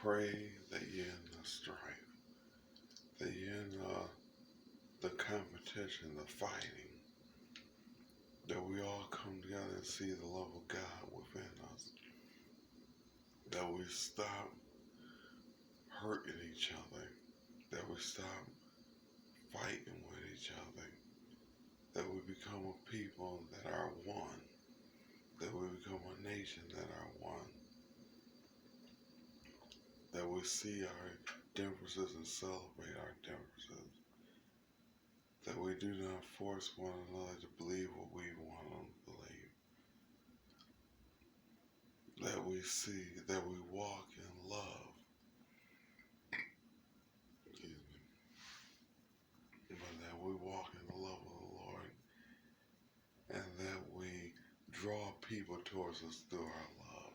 pray that you end the strife, that you end the competition, the fighting, that we all come together and see the love of God within us, that we stop hurting each other, that we stop fighting with each other, that we become a people that are one, that we become a nation that are one, that we see our differences and celebrate our differences, that we do not force one another to believe what we want them to believe, that we see, that we walk in love, but that we walk in the love of the Lord, and that we draw people towards us through our love,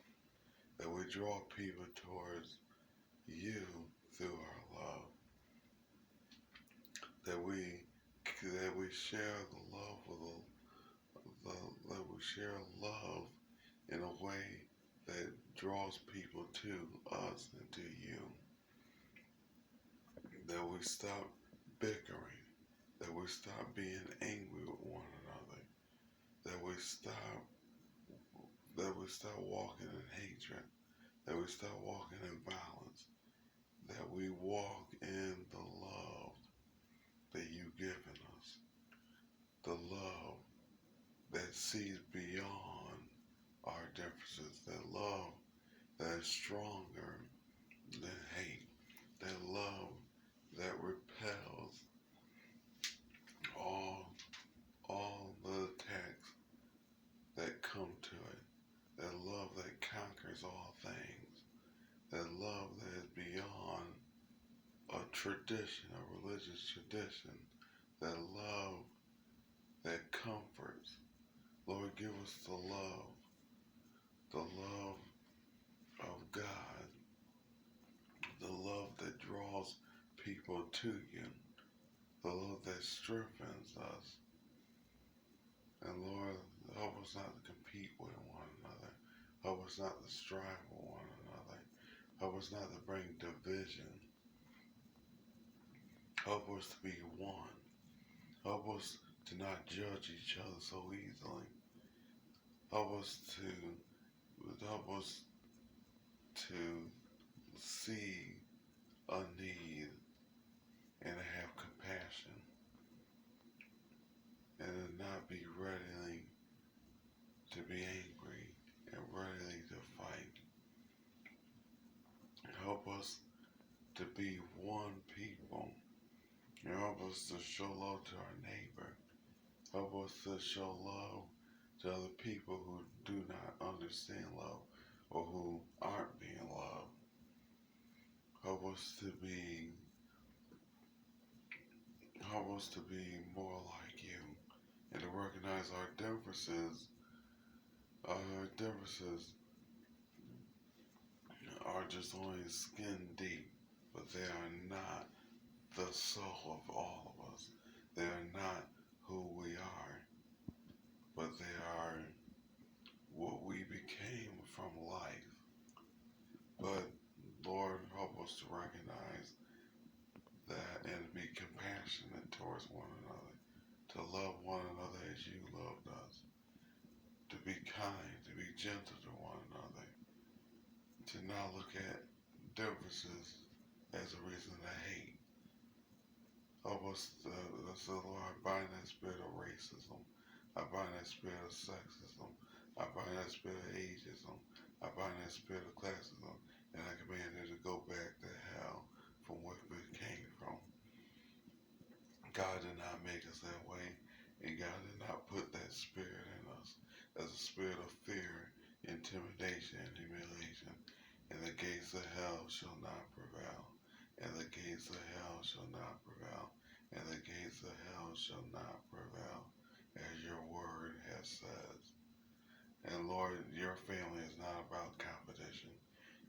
that we draw people towards you through our love, that we share the love that we share love in a way that draws people to us and to you, that we stop bickering, that we stop being angry with one another, that we stop walking in hatred, that we stop walking in violence, that we walk in the love that you've given us, the love that sees beyond our differences, that love that is stronger than hate, that love that repels all the attacks that come to it, that love that conquers all things, that love that is beyond a tradition, a religious tradition, that love that comforts. Lord, give us the love of God, the love that draws people to you, the love that strengthens us. And Lord, help us not to compete with one another. Help us not to strive with one another. Help us not to bring division. Help us to be one. Help us to not judge each other so easily. Help us to see a need and to have compassion and to not be ready to be angry and ready to fight. Help us to be one people. Help us to show love to our neighbor. Help us to show love to other people who do not understand love or who aren't being loved. Help us to be more like you and to recognize our differences. Our differences are just only skin deep, but they are not the soul of all of us. They are not who we are, but they are what we became from life. But Lord, help us to recognize that and be compassionate towards one another, to love one another as you loved us, to be kind, to be gentle to one another, to not look at differences as a reason to hate. Help us, Lord, I bind that spirit of racism. I bind that spirit of sexism. I bind that spirit of ageism. I bind that spirit of classism. And I command it to go back to hell from where it came from. God did not make us that way. And God did not put that spirit in us as a spirit of fear, intimidation, and humiliation. And the gates of hell shall not prevail. And the gates of hell shall not prevail. And the gates of hell shall not prevail, as your word has said. And Lord, your family is not about competition.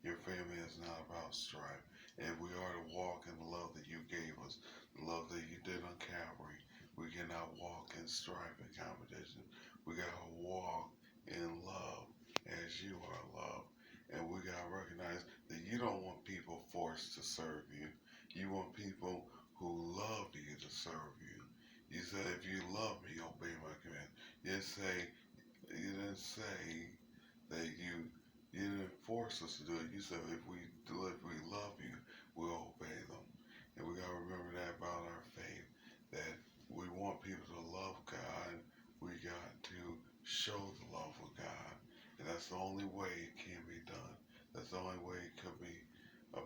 Your family is not about strife. And we are to walk in the love that you gave us, the love that you did on Calvary. We cannot walk in strife and competition. We got to walk in love as you are love. And we got to recognize that you don't want people forced to serve you. You want people who love you to serve you. You said, if you love me, obey my command. You didn't say that you didn't force us to do it. You said if we love you, we'll obey them. And we gotta remember that about our faith. That we want people to love God. We got to show the love of God. And that's the only way it can be done. That's the only way it could be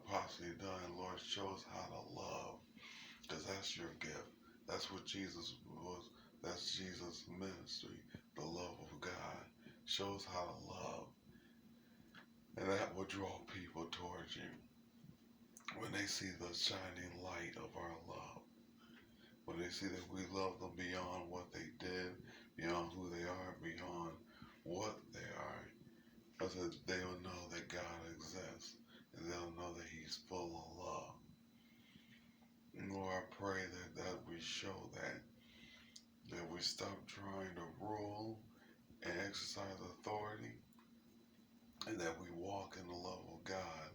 possibly done. Lord, show us how to love. Because that's your gift. That's what Jesus was. That's Jesus' ministry. The love of God. Show us how to love. And that will draw people towards you. When they see the shining light of our love. When they see that we love them beyond what they did, beyond who they are, beyond what they are. Because they'll know that God exists. And they'll know that He's full of love. And Lord, I pray that we show that we stop trying to rule and exercise authority, and that we walk in the love of God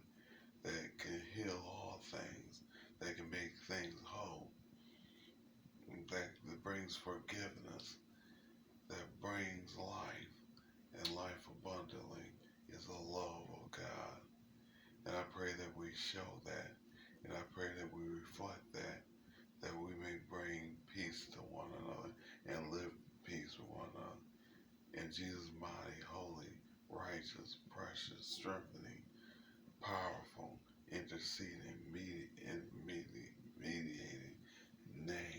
that can heal all things, that can make things whole, that brings forgiveness, that brings life, and life abundantly is the love of God. And I pray that we show that, and I pray that we reflect that we may bring peace to one another and live peace with one another. In Jesus' mighty, holy, righteous, precious, strengthening, powerful, interceding, mediating name.